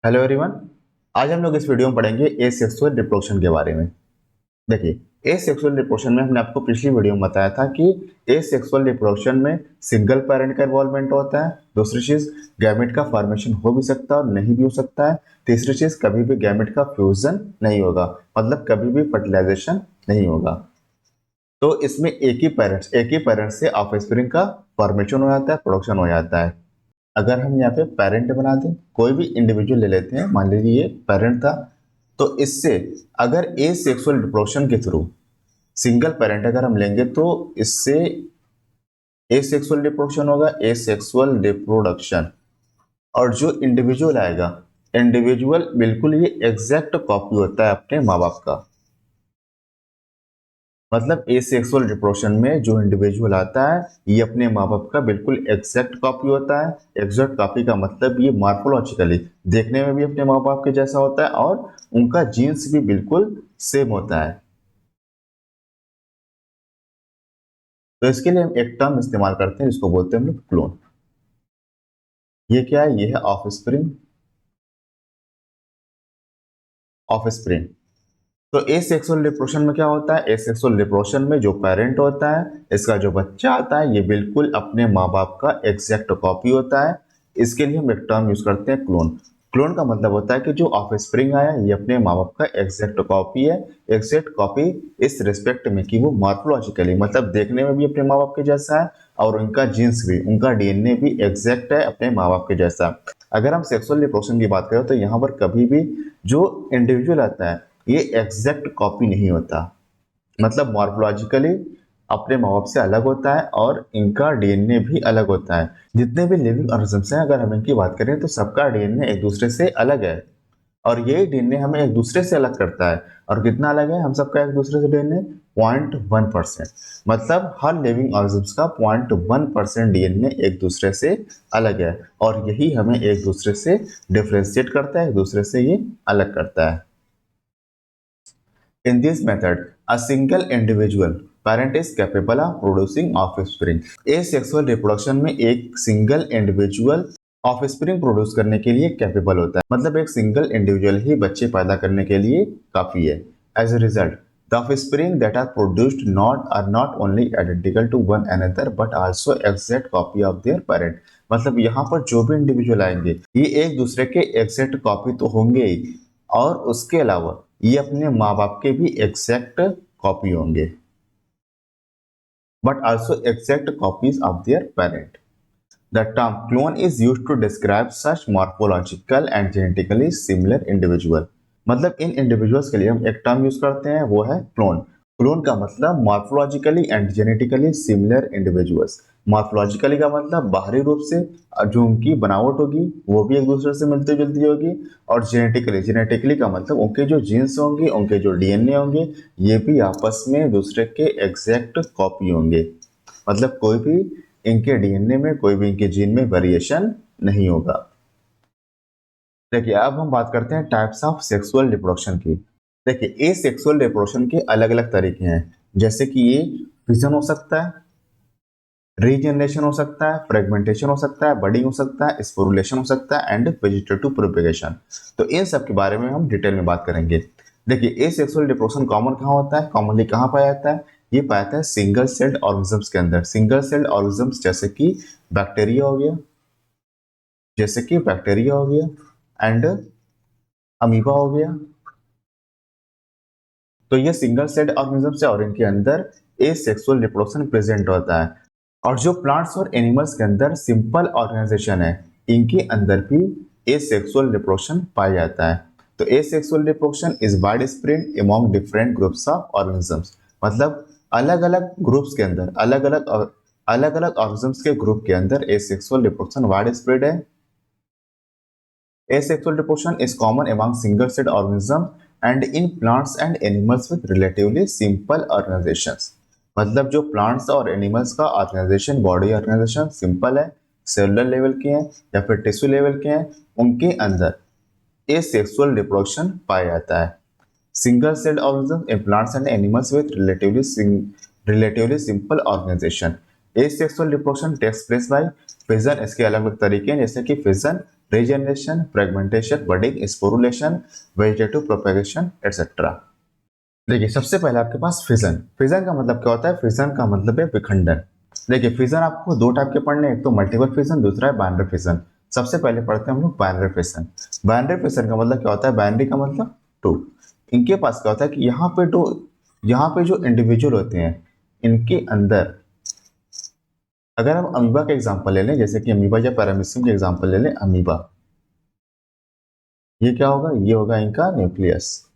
Hello everyone. आज हम लोग इस वीडियो में पढ़ेंगे एसेक्सुअल रिप्रोडक्शन के बारे में। देखिए, एसेक्सुअल रिप्रोडक्शन में हमने आपको पिछली वीडियो में बताया था कि एसेक्सुअल रिप्रोडक्शन में सिंगल पेरेंट का इन्वॉल्वमेंट होता है। दूसरी चीज, गैमेट का फॉर्मेशन हो भी सकता है और नहीं भी हो सकता है। तीसरी चीज, कभी भी गैमेट का फ्यूजन नहीं होगा, मतलब कभी भी फर्टिलाइजेशन नहीं होगा। तो इसमें एक ही पेरेंट से ऑफस्प्रिंग का फॉर्मेशन हो जाता है, प्रोडक्शन हो जाता है। अगर हम यहाँ पे पेरेंट बना दें, कोई भी इंडिविजुअल ले लेते हैं, मान लीजिए ये पेरेंट था, तो इससे अगर ए सेक्सुअल रिप्रोडक्शन के थ्रू सिंगल पेरेंट अगर हम लेंगे तो इससे ए सेक्सुअल रिप्रोडक्शन होगा, ए सेक्सुअल रिप्रोडक्शन। और जो इंडिविजुअल आएगा, इंडिविजुअल बिल्कुल ये एग्जैक्ट कॉपी होता है अपने माँ बाप का। मतलब एसेक्सुअल रिप्रोडक्शन में जो इंडिविजुअल आता है ये अपने माँ बाप का बिल्कुल एग्जैक्ट कॉपी होता है। एग्जैक्ट कॉपी का मतलब ये मॉर्फोलॉजिकली देखने में भी अपने माँ बाप के जैसा होता है और उनका जीन्स भी बिल्कुल सेम होता है। तो इसके लिए हम एक टर्म इस्तेमाल करते हैं जिसको बोलते हैं हम लोग क्लोन। ये क्या है? ये है ऑफस्प्रिंग। ऑफस्प्रिंग। तो एसेक्सुअल रिप्रोडक्शन में क्या होता है? एसेक्सुअल रिप्रोडक्शन में जो पेरेंट होता है, इसका जो बच्चा आता है, ये बिल्कुल अपने माँ बाप का एग्जैक्ट कॉपी होता है। इसके लिए हम एक टर्म यूज करते हैं क्लोन। क्लोन का मतलब होता है कि जो ऑफस्प्रिंग आया ये अपने माँ बाप का एग्जैक्ट कॉपी है। एग्जैक्ट कॉपी इस रिस्पेक्ट में कि वो मॉर्फोलॉजिकली मतलब देखने में भी अपने माँ बाप के जैसा है और उनका जीन्स भी, उनका डीएनए भी एग्जैक्ट है अपने माँ बाप के जैसा। अगर हम सेक्सुअल रिप्रोडक्शन की बात करें तो यहाँ पर कभी भी जो इंडिविजुअल आता है ये एग्जैक्ट कॉपी नहीं होता, मतलब मॉर्फोलॉजिकली अपने माँ बाप से अलग होता है और इनका डीएनए भी अलग होता है। जितने भी लिविंग ऑर्गेनिज्म्स हैं अगर हम इनकी बात करें तो सबका डीएनए एक दूसरे से अलग है और यही डीएनए हमें एक दूसरे से अलग करता है। और कितना अलग है हम सबका एक दूसरे से डीएनए? 0.1%। मतलब हर लिविंग ऑर्गेनिज्म का 0.1% डीएनए एक दूसरे से अलग है और यही हमें एक दूसरे से डिफ्रेंशिएट करता है, एक दूसरे से ये अलग करता है। In this method, a single individual parent is capable of producing offspring. Asexual reproduction में एक सिंगल इंडिविजुअल ऑफस्प्रिंग प्रोड्यूस करने के लिए कैपेबल होता है, मतलब एक सिंगल इंडिविजुअल ही बच्चे पैदा करने के लिए काफी है। As a result, the offspring that are produced not only identical to one another but also exact copy of their parent. मतलब यहाँ पर जो भी इंडिविजुअल आएंगे ये एक दूसरे के एग्जैक्ट कॉपी तो होंगे ही और उसके अलावा ये अपने माँ बाप के भी एग्जैक्ट कॉपी होंगे, but also exact copies of their parent. The term clone is used to describe such morphological and genetically similar individual. मतलब इन इंडिविजुअल्स के लिए हम एक टर्म यूज करते हैं, वो है क्लोन। क्लोन का मतलब morphologically and genetically similar individuals. Morphologically का मतलब बाहरी रूप से जो उनकी बनावट होगी वो भी एक दूसरे से मिलती जुलती होगी। और जेनेटिकली का मतलब उनके जो जीन्स होंगे, उनके जो डीएनए होंगे, ये भी आपस में दूसरे के एग्जैक्ट कॉपी होंगे। मतलब कोई भी इनके डीएनए में, कोई भी इनके जीन में वेरिएशन नहीं होगा। देखिए, अब हम बात करते हैं टाइप्स ऑफ सेक्सुअल रिप्रोडक्शन की। देखिए, ए सेक्सुअल रिप्रोडक्शन के अलग अलग तरीके हैं, जैसे कि ये फिजन हो सकता है, रीजनरेशन हो सकता है, फ्रेगमेंटेशन हो सकता है, बडिंग हो सकता है, स्पोरुलेशन हो सकता है एंड वेजिटेटिव प्रोपेगेशन। तो इन सब के बारे में हम डिटेल में बात करेंगे। देखिए, ए सेक्सुअल रिप्रोडक्शन कॉमन कहाँ होता है, कॉमनली कहाँ पाया जाता है? ये पाया जाता है सिंगल सेल्ड ऑर्गेनिजम्स के अंदर। सिंगल सेल्ड ऑर्गेनिजम्स जैसे कि बैक्टीरिया हो गया, एंड अमीबा हो गया। तो ये सिंगल सेल्ड ऑर्गेनिजम्स है और इनके अंदर ए सेक्सुअल रिप्रोडक्शन प्रेजेंट होता है। और जो प्लांट्स और एनिमल्स के अंदर सिंपल ऑर्गेनाइजेशन है, इनके अंदर भी ए सेक्सुअल रिप्रोडक्शन पाया जाता है। तो ए sexual reproduction is wide spread among different groups of organisms. मतलब अलग अलग ग्रुप्स के अंदर, अलग अलग ऑर्गेनिजम्स के ग्रुप के अंदर ए सेक्सुअल रिप्रोडक्शन वाइड स्प्रेड है। Asexual reproduction is common among single-celled organisms and in plants and animals with relatively simple organizations. मतलब जो प्लांट्स और एनिमल्स का ऑर्गेनाइजेशन, बॉडी ऑर्गेनाइजेशन सिंपल है, सेलुलर लेवल के हैं या फिर टिश्यू लेवल के हैं, उनके अंदर एसेक्सुअल रिप्रोडक्शन पाया जाता है। Single celled organism in plants and animals with relatively simple organisation. Asexual reproduction takes place by fission. इसके अलग अलग तरीके हैं जैसे कि fission, regeneration, fragmentation, budding, sporulation, vegetative propagation etcetera. देखिए सबसे पहले आपके पास फिजन। फिजन का मतलब क्या होता है? फिजन का मतलब है विखंडन। देखिए फिजन आपको दो टाइप के पढ़ने हैं, एक तो मल्टीपल फिजन, दूसरा है बाइनरी फिजन। सबसे पहले पढ़ते हैं हम लोग बाइनरी फिजन। बाइनरी फिजन का मतलब क्या होता है? बाइनरी का मतलब टू। इनके पास क्या होता है कि यहाँ पे जो इंडिविजुअल होते हैं इनके अंदर, अगर हम अमीबा का एग्जाम्पल ले लें, जैसे कि अमीबा या पैरामीशियम के एग्जाम्पल ले लें, अमीबा, ये क्या होगा? ये होगा इनका न्यूक्लियस,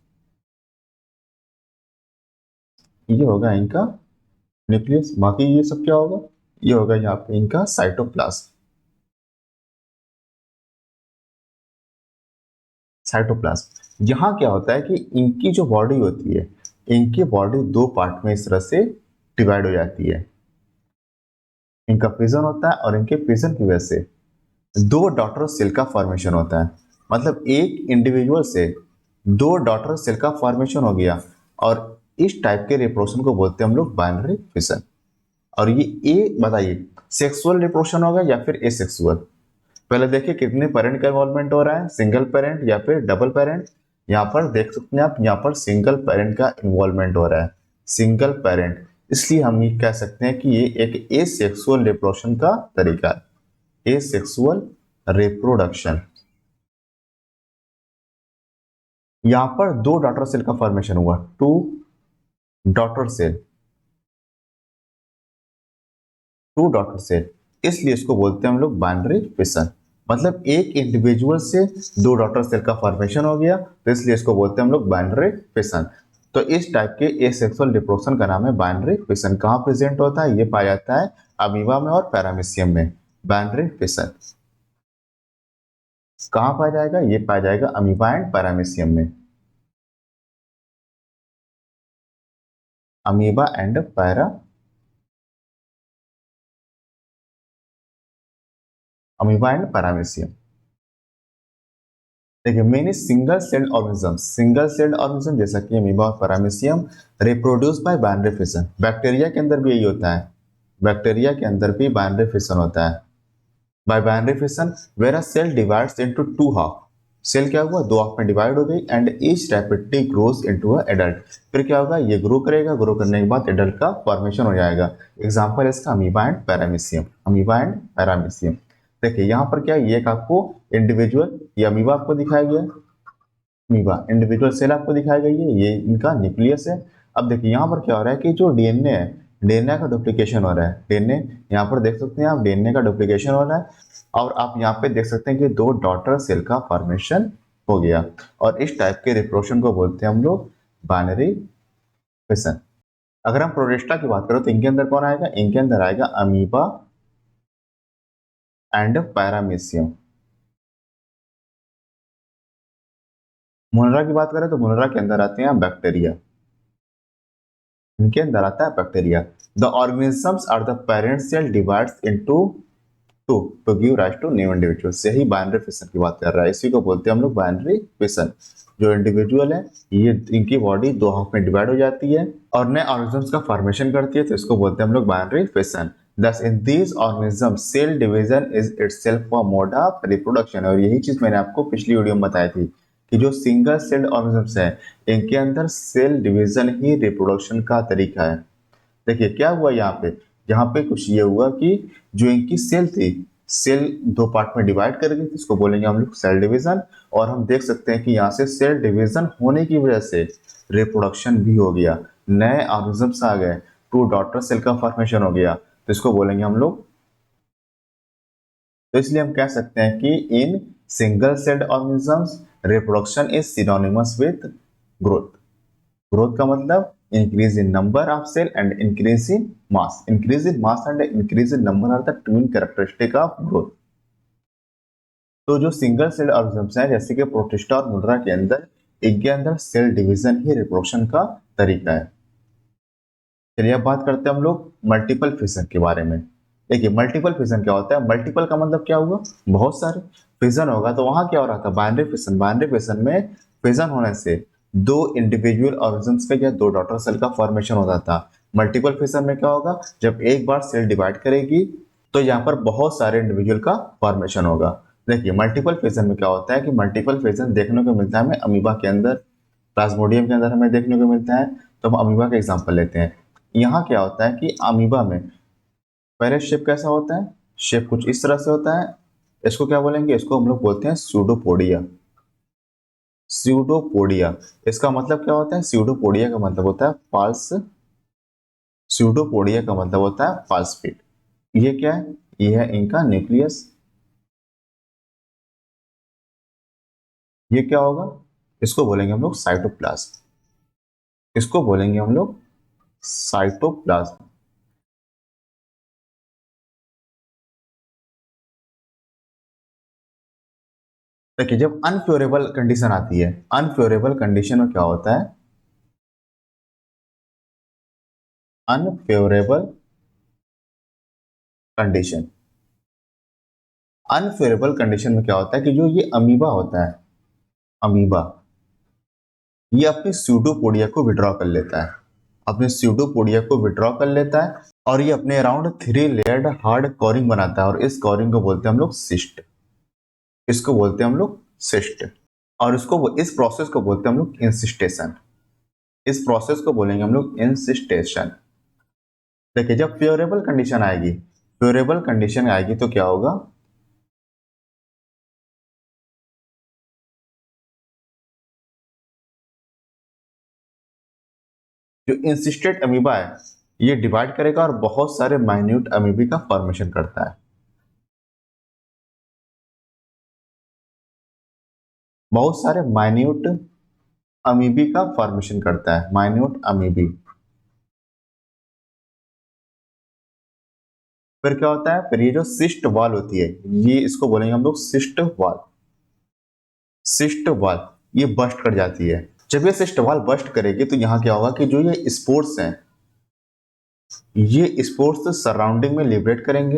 ये होगा इनका न्यूक्लियस। बाकी ये सब क्या होगा? ये होगा यहाँ पे इनका साइटोप्लाज्म। साइटोप्लाज्म यहाँ क्या होता है कि इनकी जो बॉडी होती है, इनकी बॉडी दो पार्ट में इस तरह से डिवाइड हो जाती है। इनका फिजन होता है और इनके फिजन की वजह से दो डॉटर सेल का फॉर्मेशन होता है। मतलब एक इंडिविजुअल से दो डॉटर सेल का फॉर्मेशन हो गया, और इस टाइप के रिप्रोडक्शन को बोलते हैं हम लोग बाइनरी फिजन। और ये ए बताइए, सेक्सुअल रिप्रोडक्शन होगा या फिर एसेक्सुअल? पहले देखिए कितने पेरेंट का इन्वॉल्वमेंट हो रहा है, सिंगल पेरेंट या फिर डबल पेरेंट। यहाँ पर देख सकते हैं आप, यहाँ पर सिंगल पेरेंट का इन्वॉल्वमेंट हो रहा है, सिंगल पेरेंट। इसलिए हम ये कह सकते हैं कि ये एक एसेक्सुअल रिप्रोडक्शन का तरीका है, एसेक्सुअल रिप्रोडक्शन। यहाँ पर दो डॉटर सेल का फॉर्मेशन हुआ, two daughter cell, two daughter cell, इसलिए इसको बोलते हैं हम लोग बाइनरी फिशन। मतलब एक इंडिविजुअल से दो डॉटर सेल का फॉर्मेशन हो गया, तो इसलिए इसको बोलते हैं हम लोग बाइनरी फिशन। तो इस टाइप के एसेक्सुअल रिप्रोडक्शन का नाम है बाइनरी फिशन। कहाँ प्रेजेंट होता है? ये पाया जाता है अमीबा में और पैरामीशियम में। बाइनरी फिशन कहाँ पाया जाएगा? ये पाया जाएगा अमीबा एंड पैरामीशियम में। Amoeba and para, amoeba and paramecium. देखिए many single celled organism, single celled organism जैसा कि अमीबा और paramecium reproduce by binary fission. Bacteria के अंदर भी यही होता है, बैक्टीरिया के अंदर भी बाइनरी फिशन होता है। By binary fission where a cell divides into two half. Cell क्या हुआ? दो हाफ में डिवाइड हो गई, and each rapidly grows into a adult. फिर क्या होगा? ये ग्रो करेगा, ग्रो करने के बाद एडल्ट का फॉर्मेशन हो जाएगा। एग्जांपल है इसका amoeba and paramecium, amoeba and paramecium. देखिए यहाँ पर क्या है, ये एक आपको इंडिविजुअल, ये अमीबा आपको दिखाया गया है, अमीबा इंडिविजुअल सेल आपको दिखाई गई है, ये इनका न्यूक्लियस है। अब देखिए यहाँ पर क्या हो रहा है कि जो डीएनए है, डीएनए का डुप्लीकेशन हो रहा है। डीएनए यहाँ पर देख सकते हैं आप, डीएनए का डुप्लीकेशन हो रहा है, और आप यहाँ पे देख सकते हैं कि दो डॉटर सेल का फॉर्मेशन हो गया। और इस टाइप के रिप्रोडक्शन को बोलते हैं हम लोग बाइनरी फिशन। अगर हम प्रोटिस्टा की बात करें तो इनके अंदर कौन आएगा? इनके अंदर आएगा अमीबा एंड पैरामीशियम। मुनरा की बात करें तो मुनरा के अंदर आते हैं बैक्टीरिया, इनके अंदर आता है bacteria. The organisms are the parent cell divides into two two give rise to new individuals. यही बाइनरी फिशन की बात कर रहा है, इसी को बोलते हैं हम लोग बाइनरी फिशन। जो इंडिविजुअल है ये, इनकी बॉडी दो हाफ में डिवाइड हो जाती है और नए ऑर्गेनिजम्स का फॉर्मेशन करती है, तो इसको बोलते हैं हम लोग binary fission. Thus in these organisms cell division is itself a mode of reproduction। और यही चीज मैंने आपको पिछली वीडियो में बताई थी कि जो सिंगल सेल्ड ऑर्गेनिजम्स है इनके अंदर सेल डिवीजन ही रिप्रोडक्शन का तरीका है। देखिए क्या हुआ यहाँ पे कुछ ये हुआ कि जो इनकी सेल थी, सेल दो पार्ट में डिवाइड कर गई, इसको बोलेंगे हम लोग सेल डिवीजन। और हम देख सकते हैं कि यहाँ से सेल डिवीजन होने की वजह से रिप्रोडक्शन भी हो गया, नए ऑर्गेनिजम्स आ गए, टू डॉटर सेल का फॉर्मेशन हो गया, तो इसको बोलेंगे हम लोग। तो इसलिए हम कह सकते हैं कि in single celled organisms reproduction is synonymous with growth. Growth का मतलब increase in number of cell and increase in mass। increase in mass and increase in number are the twin characteristic of growth। तो जो single cell organisms हैं जैसे कि protista और मुनरा के अंदर, इनके अंदर सेल डिवीजन ही रिप्रोडक्शन का तरीका है। चलिए अब बात करते हैं हम लोग मल्टीपल फिजन के बारे में। देखिए मल्टीपल फिजन क्या होता है? मल्टीपल का मतलब क्या हुआ? बहुत सारे फिजन होगा, तो वहां क्या हो रहा था? Binary fission. बाइनरी फिजन में फिजन होने से दो इंडिविजुअल ऑर्गेनिजम्स का या दो डॉटर सेल का फॉर्मेशन होता था। मल्टीपल फिशन में क्या होगा, जब एक बार सेल डिवाइड करेगी तो यहाँ पर बहुत सारे इंडिविजुअल का फॉर्मेशन होगा। देखिए मल्टीपल फिशन में क्या होता है कि मल्टीपल फिशन देखने को मिलता है हमें अमीबा के अंदर, प्लाज्मोडियम के अंदर हमें देखने को मिलता है। तो हम अमीबा का एग्जांपल लेते हैं। यहाँ क्या होता है कि अमीबा में पहले शेप कैसा होता है, शेप कुछ इस तरह से होता है। इसको क्या बोलेंगे, इसको हम लोग बोलते हैं स्यूडोपोडिया। स्यूडोपोडिया इसका मतलब क्या होता है, स्यूडोपोडिया का मतलब होता है फॉल्स, स्यूडोपोडिया का मतलब होता है फॉल्स फीट। ये क्या है, ये है इनका न्यूक्लियस। ये क्या होगा, इसको बोलेंगे हम लोग साइटोप्लाज्म, इसको बोलेंगे हम लोग साइटोप्लाज्म। देखिए जब अनफ्योरेबल कंडीशन आती है, अनफ्योरेबल कंडीशन में क्या होता है, अनफेवरेबल कंडीशन, अनफेवरेबल कंडीशन में क्या होता है कि जो ये अमीबा होता है, अमीबा ये अपनी स्यूडोपोडिया को विड्रॉ कर लेता है, अपने स्यूडोपोडिया को विड्रॉ कर लेता है और ये अपने अराउंड 3 लेयर्ड हार्ड कोरिंग बनाता है और इस कोरिंग को बोलते हैं हम लोग सिस्ट, इसको बोलते हैं हम लोग सिस्ट। और इसको, इस प्रोसेस को बोलते हैं हम लोग इंसिस्टेशन, इस प्रोसेस को बोलेंगे हम लोग इंसिस्टेशन। देखिए जब फेवरेबल कंडीशन आएगी, फेवरेबल कंडीशन आएगी तो क्या होगा, जो इंसिस्टेड अमीबा है ये डिवाइड करेगा और बहुत सारे माइन्यूट अमीबी का फॉर्मेशन करता है, बहुत सारे माइन्यूट अमीबी का फॉर्मेशन करता है, माइन्यूट अमीबी। फिर क्या होता है, फिर ये जो सिस्ट वॉल होती है, ये इसको बोलेंगे हम लोग सिस्ट वॉल, सिस्ट वॉल ये बस्ट कर जाती है। जब ये सिस्ट वॉल बस्ट करेगी तो यहाँ क्या होगा कि जो ये स्पोर्स हैं, ये स्पोर्स सराउंडिंग में लिबरेट करेंगे,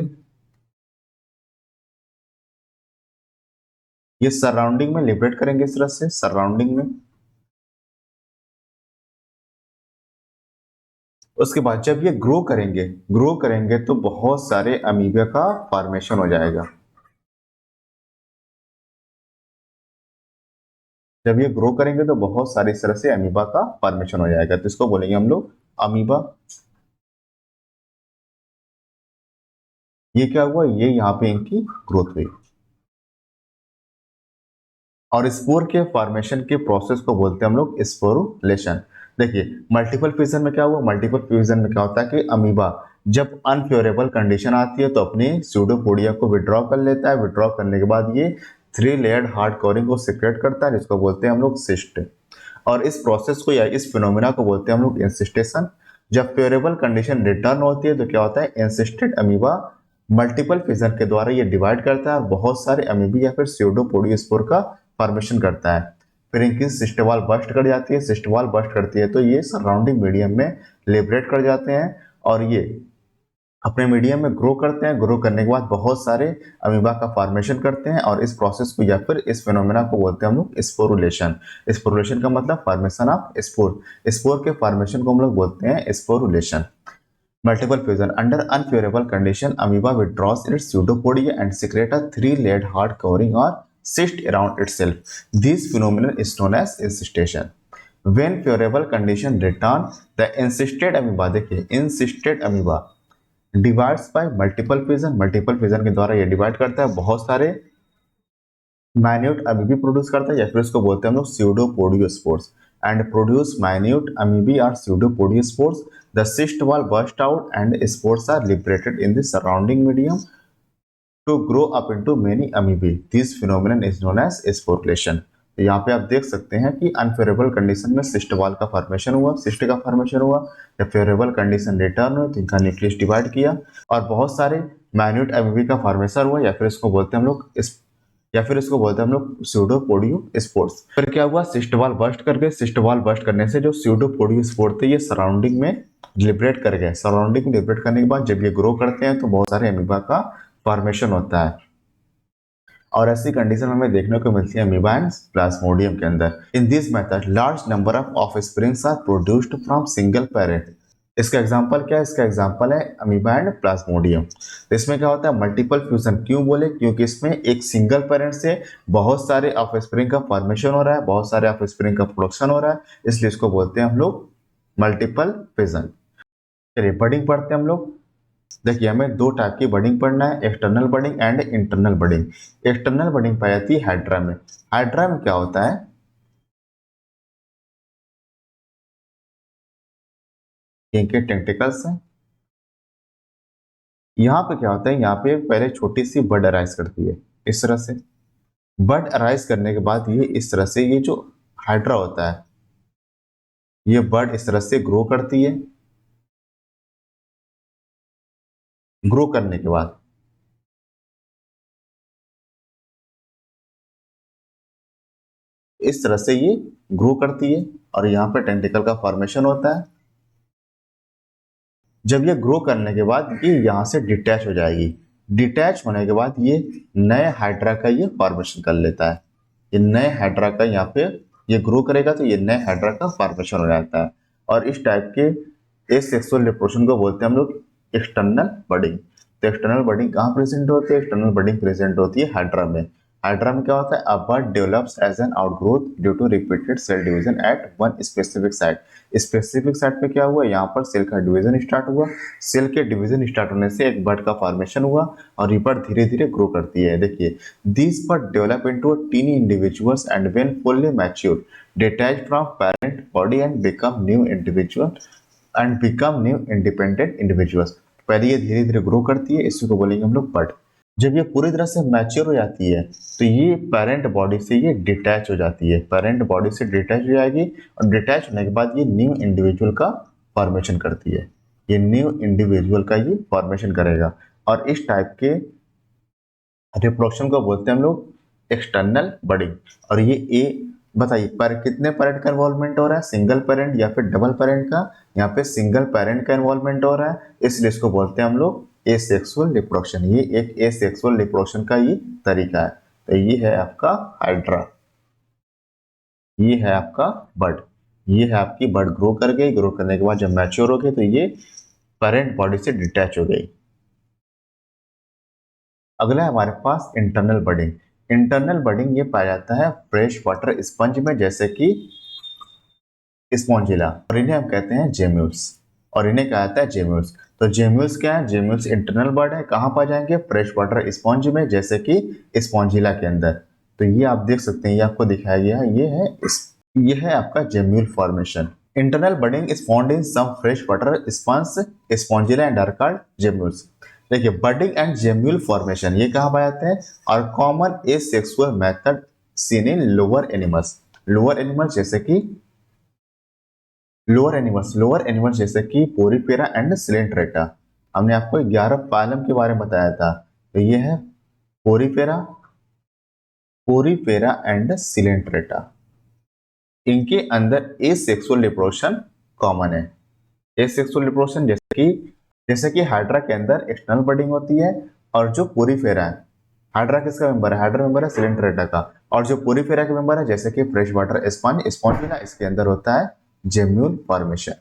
ये सराउंडिंग में लिबरेट करेंगे इस तरह से, सराउंडिंग में। उसके बाद जब ये ग्रो करेंगे, ग्रो करेंगे तो बहुत सारे अमीबा का फॉर्मेशन हो जाएगा। जब ये ग्रो करेंगे तो बहुत सारी इस तरह से अमीबा का फॉर्मेशन हो जाएगा, तो इसको बोलेंगे हम लोग अमीबा। ये क्या हुआ, ये यहाँ पे इनकी ग्रोथ हुई। और स्पोर के फॉर्मेशन के प्रोसेस को बोलते हैं हम लोग स्पोरुलेशन। देखिए मल्टीपल फ्यूजन में क्या हुआ, मल्टीपल फ्यूजन में क्या होता है कि अमीबा जब अनफेवरेबल कंडीशन आती है तो अपने स्यूडोपोडिया को विड्रॉ कर लेता है, विड्रॉ करने के बाद ये 3 लेयर्ड हार्ड कोरिंग को सिक्रेट करता है जिसको बोलते हैं हम लोग सिस्ट। और इस प्रोसेस को या इस फिनोमिना को बोलते हैं हम लोग इंसिस्टेशन। जब फेवरेबल कंडीशन रिटर्न होती है तो क्या होता है, इंसिस्टेड अमीबा मल्टीपल फिजन के द्वारा ये डिवाइड करता है और बहुत सारे अमीबी या फिर स्यूडोपोडियोस्पोर का फॉर्मेशन करता है। फिर इनकी सिस्ट वॉल बस्ट कर जाती है, सिस्ट वॉल बस्ट करती है तो ये सराउंडिंग मीडियम में लिबरेट कर जाते हैं और ये अपने मीडियम में ग्रो करते हैं। ग्रो करने के बाद बहुत सारे अमीबा का फॉर्मेशन करते हैं और इस प्रोसेस को या फिर इस फिनोमेना को बोलते हैं हम लोग स्पोरुलेशन। स्पोरुलेशन का मतलब फॉर्मेशन ऑफ स्पोर, स्पोर के फॉर्मेशन को हम लोग बोलते हैं sporulation. Multiple fusion under unfavorable condition, amoeba withdraws its pseudopodia and secrete a 3 layered hard covering or cyst around itself. This phenomenon is known as incystation. When favorable condition return, the encysted amoeba, देखिए encysted amoeba divides by multiple fission. Multiple fission के द्वारा ये divide करता है, बहुत सारे minute अमीबी produce करता है या फिर इसको बोलते हैं हम लोग स्यूडोपोडियोस्पोर्स and produce minute amoebae or pseudopodospores. The cyst wall burst out and spores are liberated in the surrounding medium to grow up into many amoebae. This phenomenon is known as sporulation. तो यहाँ पे आप देख सकते हैं कि unfavourable condition में cyst wall का फॉर्मेशन हुआ, सिस्ट का फॉर्मेशन हुआ। जब फेवरेबल कंडीशन रिटर्न हुई तो इनका न्यूक्लियस डिवाइड किया और बहुत सारे माइन्यूट अमीबी का फॉर्मेशन हुआ या फिर इसको बोलते हैं हम लोग हम लोग स्यूडोपोडियो स्पोर्स। फिर क्या हुआ, सिस्ट वॉल बस्ट कर गए, सिस्ट वॉल बस्ट करने से जो स्यूडोपोडियो स्पोर थे ये सराउंडिंग में लिबरेट कर गए। सराउंडिंग में लिबरेट करने के बाद जब ये ग्रो करते हैं तो बहुत सारे अमीबा का फॉर्मेशन होता है और ऐसी कंडीशन हमें देखने को मिलती है अमीबा एंड प्लाज्मोडियम के अंदर। In this method large number of offsprings are produced from single parent. इसका एग्जाम्पल क्या है? इसका एग्जाम्पल है अमीबा एंड प्लाज्मोडियम। तो इसमें क्या होता है? Multiple fusion. क्यों बोले? क्योंकि इसमें एक सिंगल पेरेंट से बहुत सारे ऑफस्प्रिंग का फॉर्मेशन हो रहा है, बहुत सारे ऑफस्प्रिंग का प्रोडक्शन हो रहा है, इसलिए इसको बोलते हैं हम लोग मल्टीपल फिजन। चलिए बडिंग पढ़ते हैं हम लोग। देखिए हमें दो टाइप की बडिंग पढ़ना है, external budding and internal budding. External budding पाई जाती है हाइड्रा में। हाइड्रा में क्या होता है? इनके टेंटिकल्स हैं। यहाँ पे क्या होता है? यहाँ पे पहले छोटी सी बड अराइज करती है इस तरह से। बड अराइज करने के बाद ये इस तरह से, ये जो हाइड्रा होता है, ये बड इस तरह से ग्रो करती है। ग्रो करने के बाद इस तरह से ये ग्रो करती है और यहाँ पे टेंटिकल का फॉर्मेशन होता है। जब ये ग्रो करने के बाद ये यहाँ से डिटैच हो जाएगी। डिटैच होने के बाद ये नए हाइड्रा का ये फॉर्मेशन कर लेता है। ये नए हाइड्रा का यहाँ पे ये ग्रो करेगा तो ये नए हाइड्रा का फॉर्मेशन हो जाता है। और इस टाइप के एसेक्सुअल रिप्रोडक्शन को बोलते हैं हम लोग एक्सटर्नल बडिंग। तो एक्सटर्नल बडिंग कहाँ प्रेजेंट होती है? एक्सटर्नल बडिंग प्रेजेंट होती है हाइड्रा में। हाइड्रा में क्या होता है? A bud develops as an outgrowth due to repeated cell division at one specific site. Specific site पे क्या हुआ? यहाँ पर सेल का डिवीजन स्टार्ट हुआ। सेल के डिवीजन स्टार्ट होने से एक बड का फॉर्मेशन हुआ और ये बड धीरे धीरे ग्रो करती है। देखिए these bud develop into a teeny individuals and when fully mature detach from parent body and become new individual and become new independent individuals। पहले ये धीरे धीरे ग्रो करती है, इसी को बोलेंगे हम लोग बड। जब ये पूरी तरह से मैच्योर हो जाती है तो ये पेरेंट बॉडी से ये डिटैच हो जाती है। पेरेंट बॉडी से डिटैच हो जाएगी और डिटैच होने के बाद ये न्यू इंडिविजुअल का फॉर्मेशन करती है। ये न्यू इंडिविजुअल का ये फॉर्मेशन करेगा और इस टाइप के रिप्रोडक्शन को बोलते हैं हम लोग एक्सटर्नल बडिंग। और ये ए बताइए पर कितने पेरेंट का इन्वॉल्वमेंट हो रहा है? सिंगल पेरेंट या फिर डबल पेरेंट का? यहाँ पे सिंगल पेरेंट का इन्वॉल्वमेंट हो रहा है, इसलिए इसको बोलते हैं हम लोग एसेक्सुअल रिप्रोडक्शन। ये एक एसेक्सुअल रिप्रोडक्शन का ये तरीका है। तो ये है आपका हाइड्रा, ये है आपका बड। ये है आपकी बड ग्रो कर गई। ग्रो करने के बाद जब मैच्योर हो गई तो ये पेरेंट बॉडी से डिटैच हो गई। अगला है हमारे पास इंटरनल बडिंग। इंटरनल बडिंग ये पाया जाता है फ्रेश वाटर स्पंज में, जैसे कि स्पॉन्जिला, और इन्हें हम कहते हैं जेम्यूल्स। और इन्हें कहा जाता है जेम्यूल्स। तो जेम्यूल्स क्या है? जेम्यूल्स इंटरनल बर्ड है। कहाँ पाए जाएंगे? फ्रेश वाटर स्पंज में, जैसे कि स्पॉन्जिला के अंदर। तो ये आप देख सकते हैं, ये आपको दिखाया गया है। ये है आपका gemmule formation. Internal budding is found in some fresh water sponge, Spongilla and are called gemmules. देखिए बडिंग एंड जेम्यूल फॉर्मेशन ये कहाँ पाए जाते हैं? और common asexual method seen in lower animals. Lower animals जैसे कि लोअर एनिमल्स जैसे कि पोरीफेरा एंड सिलेंट्रेटा। हमने आपको 11 फाइलम के बारे में बताया था। तो ये है पोरीफेरा, पोरीफेरा एंड सिलेंट्रेटा। इनके अंदर एसेक्सुअल रिप्रोडक्शन कॉमन है। एसेक्सुअल रिप्रोडक्शन जैसे कि हाइड्रा के अंदर एक्सटर्नल बडिंग होती है, और जो पोरीफेरा है, हाइड्रा किसका मेंबर है? हाइड्रा मेंबर है सिलेंट्रेटा का। और जो पोरीफेरा के मेंबर है, जैसे कि फ्रेश वाटर स्पंज, स्पॉन्जिला, इसके अंदर होता है जेम्यूल फॉर्मेशन।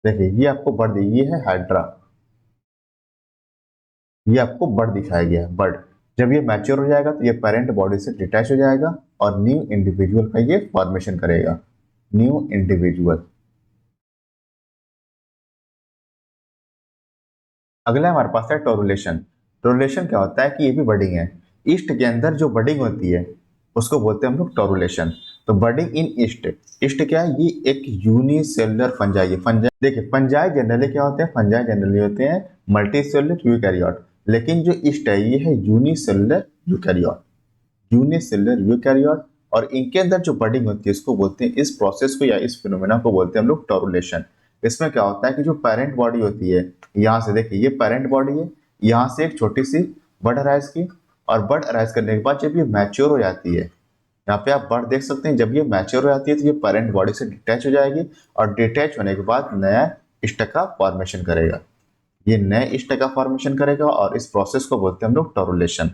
देखिए ये आपको बर्ड, ये है हाइड्रा, ये आपको बर्ड दिखाया गया है बर्ड। जब ये मैच्योर हो जाएगा तो ये पेरेंट बॉडी से डिटैच हो जाएगा और न्यू इंडिविजुअल का ये फॉर्मेशन करेगा। New individual. अगला हमारे पास है टोरुलेशन। टोरुलेशन क्या होता है कि ये भी बडिंग है। ईस्ट के अंदर जो बडिंग होती है उसको बोलते हैं हम लोग टोरुलेशन। तो बडिंग इन ईस्ट, ईस्ट क्या है? ये एक यूनिसेलुलर फंजाई है। फंजाई देखिए, फंजाई जनरली क्या होते हैं? फंजाई जनरली होते हैं मल्टी सेलुलर यूकैरियोट, लेकिन जो ईस्ट है ये है यूनिसेलुलर यूकैरियोट। Unicellular eukaryote. और इनके अंदर जो बडिंग होती है इसको बोलते हैं, इस प्रोसेस को या इस फिनोमेना को बोलते हैं हम लोग टोरुलेशन। इसमें क्या होता है कि जो पेरेंट बॉडी होती है, यहाँ से देखिए ये पेरेंट बॉडी है, यहाँ से एक छोटी सी बड अराइज की, और बड अराइज करने के बाद जब ये मैच्योर हो जाती है, यहाँ पे आप बड देख सकते हैं, जब ये मैच्योर हो जाती है तो ये पेरेंट बॉडी से डिटैच हो जाएगी और डिटैच होने के बाद नया स्टक का फॉर्मेशन करेगा। ये नए स्टक का फॉर्मेशन करेगा और इस प्रोसेस को बोलते हैं हम लोग टोरुलेशन।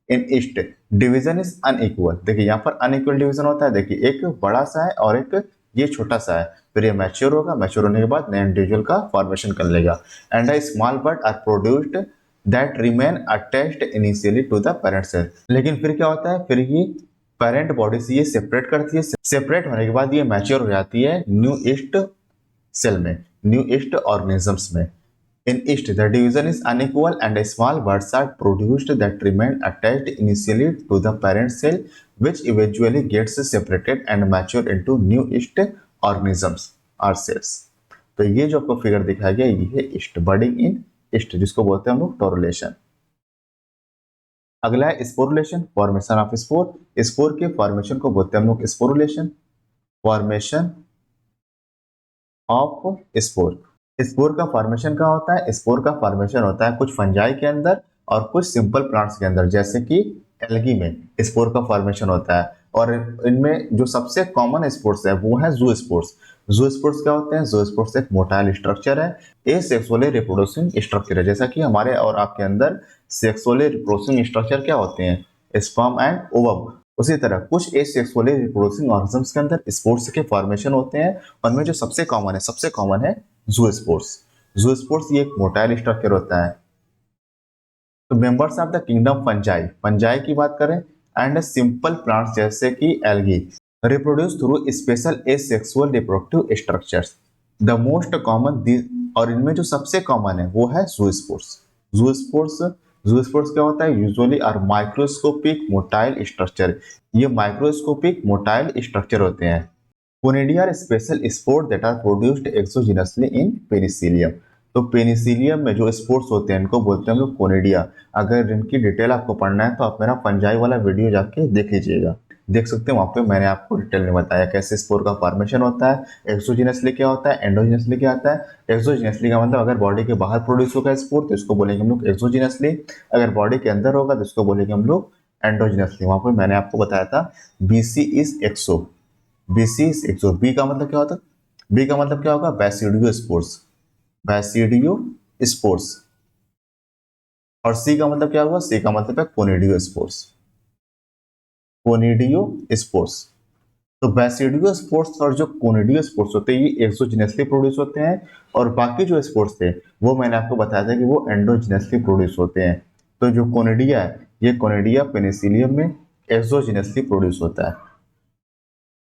इन ईस्ट डिवीजन इज अनइक्वल। देखिए यहाँ पर अनइक्वल डिवीजन होता है। देखिए एक बड़ा सा है और एक ये छोटा सा है, फिर ये मैच्योर होगा, मैच्योर होने के बाद नए इंडिविजुअल का फॉर्मेशन कर लेगा। And a small bud are produced that remain attached initially to the parent cell. लेकिन फिर क्या होता है, फिर ये पेरेंट बॉडी से ये सेपरेट करती है, सेपरेट होने के बाद ये मैच्योर हो जाती है न्यू ईस्ट सेल में, न्यू ईस्ट ऑर्गेनिजम्स में। In yeast, the division is unequal and small birds are produced that remain attached initially to the parent cell, which eventually gets separated and mature into new yeast organisms or cells. तो ये जो आपको figure दिखाया गया ये है east, बर्डिंग इन east, जिसको बोलते हैं हम लोग टोरुलेशन। अगला है sporulation, formation of spore. Spore के फॉर्मेशन को बोलते हैं हम लोग sporulation, formation of spore. Spore का फॉर्मेशन क्या होता है, स्पोर का फॉर्मेशन होता है कुछ फंजाई के अंदर और कुछ सिंपल प्लांट्स के अंदर, जैसे कि एल्गी में स्पोर का फॉर्मेशन होता है। और इनमें जो सबसे कॉमन स्पोर्स है वो है जू स्पोर्स। जू स्पोर्स क्या होते हैं, जू स्पोर्स एक मोटाइल स्ट्रक्चर है, ए सेक्सुअली रिप्रोड्यूसिंग स्ट्रक्चर है, जैसा कि हमारे और आपके अंदर सेक्सुअली रिप्रोड्यूसिंग स्ट्रक्चर क्या होते हैं, स्पर्म एंड ओवम। उसी तरह कुछ एसेक्सुअली रिप्रोड्यूसिंग ऑर्गेनिज्म्स के अंदर स्पोर्स के फॉर्मेशन होते हैं, उनमें जो सबसे कॉमन है जूस्पोर्स। जूस्पोर्स ये एक मोटाइल स्ट्रक्चर होता है। तो members of the kingdom fungi, fungi की बात करें एंड सिंपल प्लांट्स जैसे कि algae reproduce through special asexual reproductive structures. The most common, और इनमें जो सबसे कॉमन है वो है जूस्पोर्स। जूस्पोर्स जूस्पोर्स क्या होता है, usually are microscopic motile structure. ये माइक्रोस्कोपिक मोटाइल स्ट्रक्चर होते हैं। Conidia are special spore that are produced exogenously in penicillium. तो पेनिसिलियम में जो स्पोर्स होते हैं इनको बोलते हैं हम लोग कोनिडिया। अगर इनकी डिटेल आपको पढ़ना है तो आप मेरा फंजाई वाला वीडियो जाके देख लीजिएगा, देख सकते हैं वहाँ पे मैंने आपको डिटेल में बताया कैसे स्पोर का फॉर्मेशन होता है, एक्सोजिनसली क्या होता है, एंडोजिनसली क्या आता है। एक्सोजिनसली का मतलब अगर बॉडी के बाहर प्रोड्यूस होगा स्पोर तो इसको बोलेंगे हम लोग एक्सोजिनसली, अगर बॉडी के अंदर होगा तो इसको बोलेंगे हम लोग एंडोजिनसली। वहाँ पे मैंने आपको बताया था BC is exo, BC is exo. B का मतलब क्या होता है, बी का मतलब क्या होगा, बैसिडियो स्पोर्स, बैसिडियो स्पोर्स। और सी का मतलब क्या होगा, सी का मतलब है कोनिडियो स्पोर्स, कोनिडियो स्पोर्स। तो बैसिडियो स्पोर्स और जो कोनिडियो स्पोर्स होते हैं ये एक्सोजिनसली प्रोड्यूस होते हैं, और बाकी जो स्पोर्स थे वो मैंने आपको बताया था कि वो एंडोजिनसली प्रोड्यूस होते हैं। तो जो कोनिडिया है ये कोनिडिया पेनिसिलियम में एक्सोजिनसली प्रोड्यूस होता है।